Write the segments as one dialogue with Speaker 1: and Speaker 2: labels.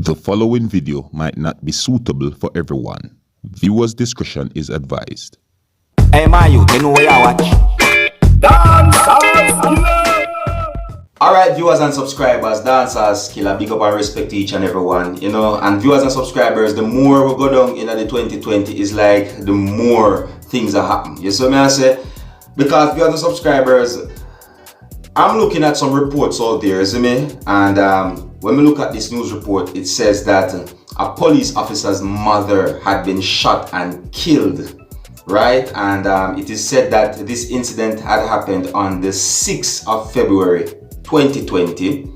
Speaker 1: The following video might not be suitable for everyone. Viewers' discretion is advised.
Speaker 2: Hey, my youth, you know where I watch? Dancehall. Alright, viewers and subscribers, Dancehall, big up and respect to each and everyone. You know, and viewers and subscribers, the more we go down in the 2020 is like the more things are happening. You see what I say? Because viewers and subscribers, I'm looking at some reports out there, you see me? And when we look at this news report, it says that a police officer's mother had been shot and killed, right? And it is said that this incident had happened on the 6th of February 2020,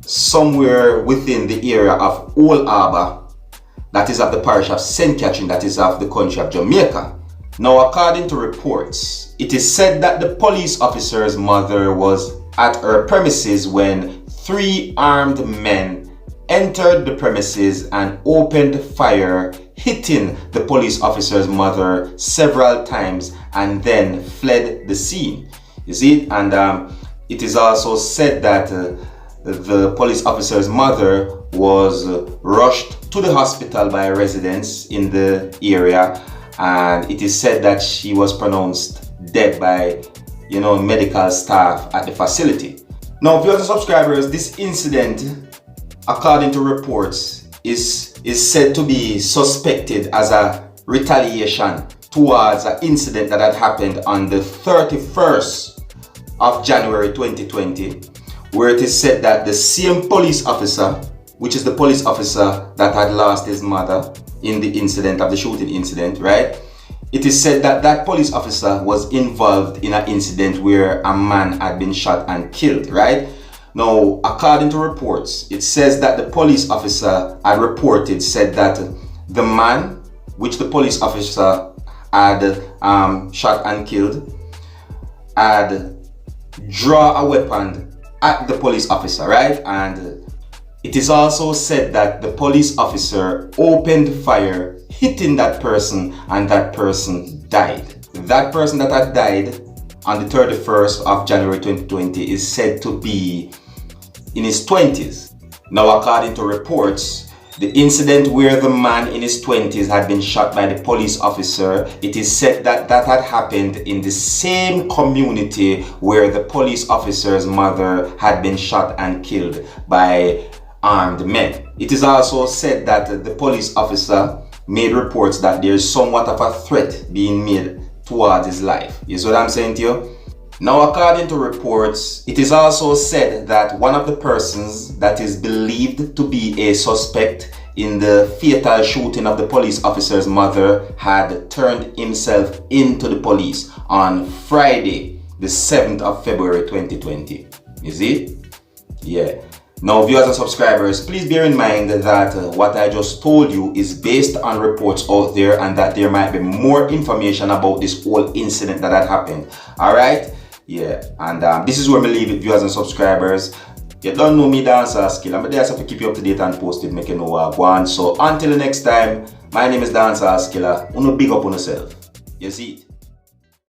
Speaker 2: somewhere within the area of Old Harbour, that is of the parish of St. Catherine, that is of the country of Jamaica. Now, according to reports, it is said that the police officer's mother was at her premises when 3 armed men entered the premises and opened fire, hitting the police officer's mother several times and then fled the scene. You see? And it is also said that the police officer's mother was rushed to the hospital by residents in the area, and it is said that she was pronounced dead by, medical staff at the facility. Now, viewers and subscribers, this incident, according to reports, is said to be suspected as a retaliation towards an incident that had happened on the 31st of January 2020, where it is said that the same police officer, which is the police officer that had lost his mother in the incident of the shooting incident, right? It is said that that police officer was involved in an incident where a man had been shot and killed, right? Now, according to reports, it says that the police officer had said that the man, which the police officer had shot and killed, had drawn a weapon at the police officer, right? And it is also said that the police officer opened fire, hitting that person, and that person died. That person that had died on the 31st of January 2020 is said to be in his 20s. Now, according to reports, the incident where the man in his 20s had been shot by the police officer, it is said that that had happened in the same community where the police officer's mother had been shot and killed by armed men. It is also said that the police officer made reports that there is somewhat of a threat being made towards his life. You see what I'm saying to you? Now, according to reports, it is also said that one of the persons that is believed to be a suspect in the fatal shooting of the police officer's mother had turned himself into the police on Friday, the 7th of February 2020. You see? Yeah. Now, viewers and subscribers, please bear in mind that what I just told you is based on reports out there, and that there might be more information about this whole incident that had happened. Alright? Yeah. And this is where we leave it, viewers and subscribers. You don't know me, Dancehall. I'm there to keep you up to date and posted, make you know what I want. So until the next time, my name is Dancehall. Big up on yourself. You see it?